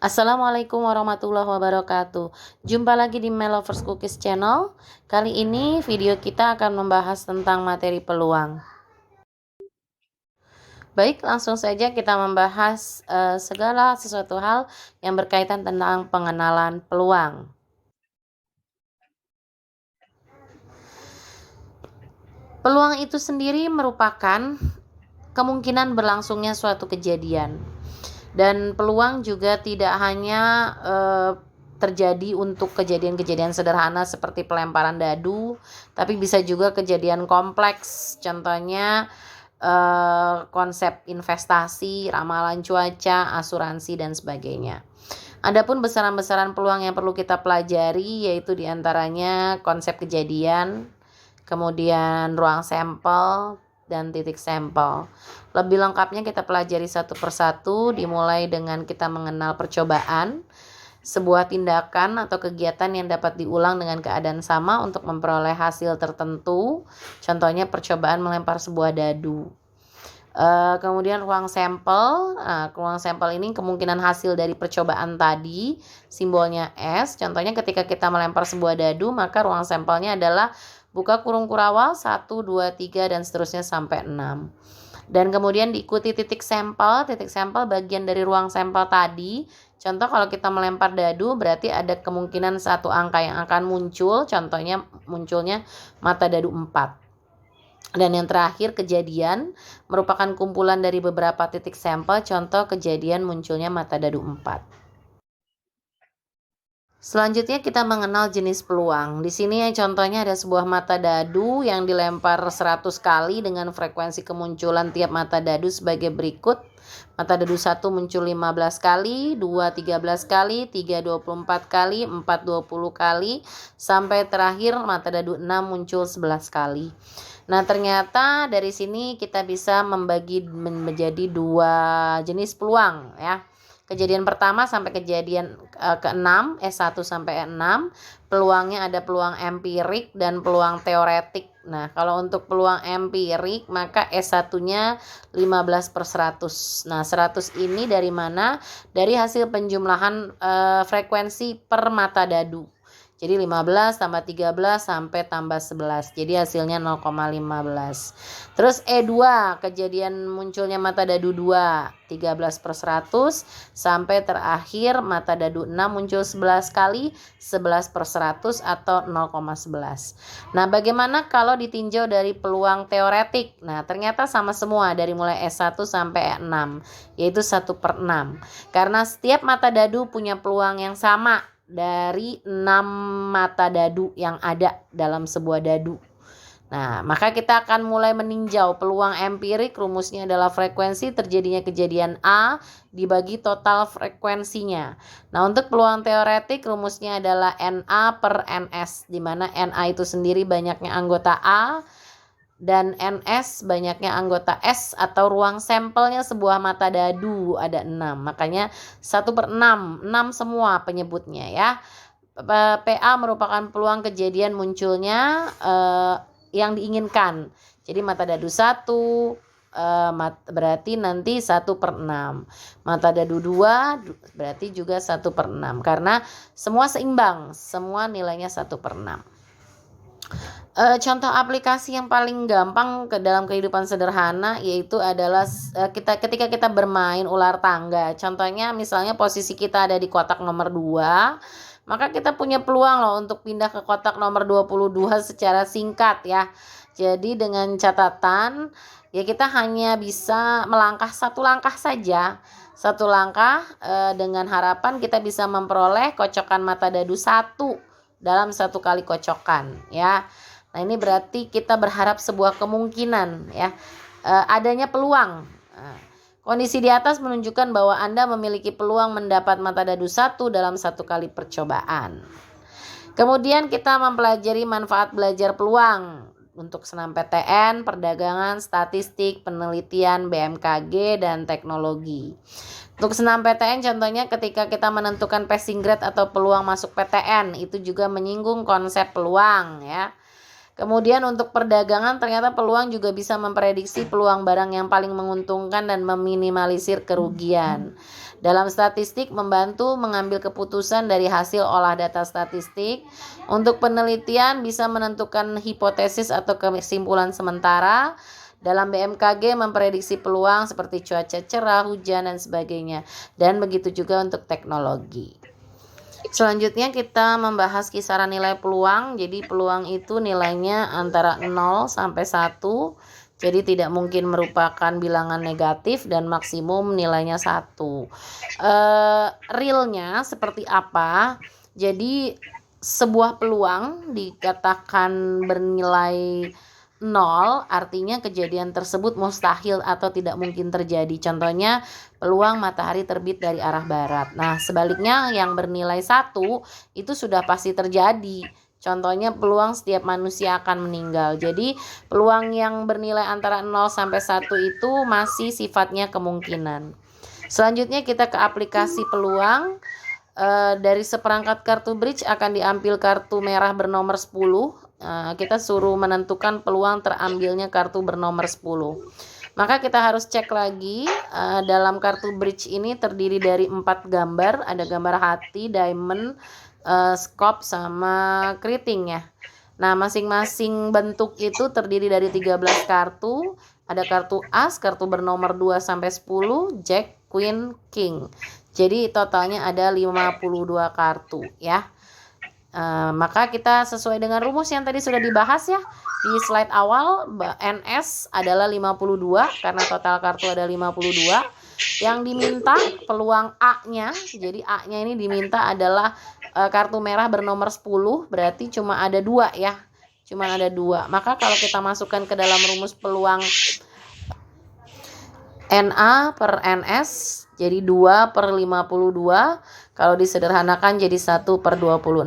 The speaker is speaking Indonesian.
Assalamualaikum warahmatullahi wabarakatuh. Jumpa lagi di Melovers Cookies Channel. Kali ini video kita akan membahas tentang materi peluang. Baik, langsung saja kita membahas segala sesuatu hal yang berkaitan tentang pengenalan peluang. Peluang itu sendiri merupakan kemungkinan berlangsungnya suatu kejadian. Dan peluang juga tidak hanya terjadi untuk kejadian-kejadian sederhana seperti pelemparan dadu, tapi bisa juga kejadian kompleks, contohnya konsep investasi, ramalan cuaca, asuransi, dan sebagainya. Adapun besaran-besaran peluang yang perlu kita pelajari yaitu diantaranya konsep kejadian, kemudian ruang sampel, dan titik sampel. Lebih lengkapnya kita pelajari satu persatu, dimulai dengan kita mengenal percobaan, sebuah tindakan atau kegiatan yang dapat diulang dengan keadaan sama untuk memperoleh hasil tertentu. Contohnya percobaan melempar sebuah dadu. Kemudian ruang sampel. Ruang sampel ini kemungkinan hasil dari percobaan tadi, simbolnya S. Contohnya ketika kita melempar sebuah dadu, maka ruang sampelnya adalah buka kurung kurawal 1, 2, 3 dan seterusnya sampai 6. Dan kemudian diikuti titik sampel. Titik sampel bagian dari ruang sampel tadi. Contoh kalau kita melempar dadu berarti ada kemungkinan satu angka yang akan muncul. Contohnya munculnya mata dadu 4. Dan yang terakhir kejadian merupakan kumpulan dari beberapa titik sampel. Contoh kejadian munculnya mata dadu 4. Selanjutnya kita mengenal jenis peluang. Di sini contohnya ada sebuah mata dadu yang dilempar 100 kali dengan frekuensi kemunculan tiap mata dadu sebagai berikut. Mata dadu 1 muncul 15 kali, 2 13 kali, 3 24 kali, 4 20 kali, sampai terakhir mata dadu 6 muncul 11 kali. Nah, ternyata dari sini kita bisa membagi menjadi dua jenis peluang ya. Kejadian pertama sampai kejadian ke-6, S1 sampai E6, peluangnya ada peluang empirik dan peluang teoretik. Nah, kalau untuk peluang empirik maka S1-nya 15/100. Nah, 100 ini dari mana? Dari hasil penjumlahan frekuensi per mata dadu. Jadi 15 tambah 13 sampai tambah 11. Jadi hasilnya 0,15. Terus E2, kejadian munculnya mata dadu 2, 13/100 sampai terakhir mata dadu 6 muncul 11 kali, 11/100 atau 0,11. Nah, bagaimana kalau ditinjau dari peluang teoretik? Nah, ternyata sama semua dari mulai S1 sampai E6, yaitu 1/6. Karena setiap mata dadu punya peluang yang sama dari 6 mata dadu yang ada dalam sebuah dadu. Nah, maka kita akan mulai meninjau peluang empirik. Rumusnya adalah frekuensi terjadinya kejadian A dibagi total frekuensinya. Nah, untuk peluang teoretik rumusnya adalah NA per NS, di mana NA itu sendiri banyaknya anggota A dan NS banyaknya anggota S atau ruang sampelnya sebuah mata dadu ada 6. Makanya 1/6, 6 semua penyebutnya ya. PA merupakan peluang kejadian munculnya yang diinginkan. Jadi mata dadu 1 berarti nanti 1/6. Mata dadu 2 berarti juga 1/6 karena semua seimbang, semua nilainya 1/6. Contoh aplikasi yang paling gampang ke dalam kehidupan sederhana yaitu adalah ketika kita bermain ular tangga. Contohnya misalnya posisi kita ada di kotak nomor 2, maka kita punya peluang loh untuk pindah ke kotak nomor 22 secara singkat ya. Jadi dengan catatan ya kita hanya bisa melangkah satu langkah saja. Satu langkah dengan harapan kita bisa memperoleh kocokan mata dadu 1 dalam satu kali kocokan ya. Nah, ini berarti kita berharap sebuah kemungkinan ya, adanya peluang. Kondisi di atas menunjukkan bahwa Anda memiliki peluang mendapat mata dadu 1 dalam satu kali percobaan. Kemudian kita mempelajari manfaat belajar peluang untuk senam PTN, perdagangan, statistik, penelitian, BMKG, dan teknologi. Untuk senam PTN contohnya ketika kita menentukan passing grade atau peluang masuk PTN, itu juga menyinggung konsep peluang ya. Kemudian untuk perdagangan ternyata peluang juga bisa memprediksi peluang barang yang paling menguntungkan dan meminimalisir kerugian. Dalam statistik membantu mengambil keputusan dari hasil olah data statistik. Untuk penelitian bisa menentukan hipotesis atau kesimpulan sementara. Dalam BMKG memprediksi peluang seperti cuaca cerah, hujan, dan sebagainya. Dan begitu juga untuk teknologi. Selanjutnya kita membahas kisaran nilai peluang. Jadi peluang itu nilainya antara 0 sampai 1. Jadi tidak mungkin merupakan bilangan negatif dan maksimum nilainya 1. Realnya seperti apa? Jadi sebuah peluang dikatakan bernilai 0, artinya kejadian tersebut mustahil atau tidak mungkin terjadi. Contohnya peluang matahari terbit dari arah barat. Nah, sebaliknya yang bernilai 1 itu sudah pasti terjadi. Contohnya peluang setiap manusia akan meninggal. Jadi peluang yang bernilai antara 0 sampai 1 itu masih sifatnya kemungkinan. Selanjutnya kita ke aplikasi peluang. Dari seperangkat kartu bridge akan diambil kartu merah bernomor 10. Kita suruh menentukan peluang terambilnya kartu bernomor 10. Maka kita harus cek lagi, dalam kartu bridge ini terdiri dari 4 gambar. Ada gambar hati, diamond, scope, sama keriting ya. Nah, masing-masing bentuk itu terdiri dari 13 kartu. Ada kartu as, kartu bernomor 2 sampai 10, jack, queen, king. Jadi totalnya ada 52 kartu ya. Maka kita sesuai dengan rumus yang tadi sudah dibahas ya di slide awal, NS adalah 52 karena total kartu ada 52. Yang diminta peluang A-nya, jadi A-nya ini diminta adalah kartu merah bernomor 10, berarti cuma ada 2 ya. Cuma ada 2. Maka kalau kita masukkan ke dalam rumus peluang NA per NS jadi 2 per 52. Kalau disederhanakan jadi 1 per 26.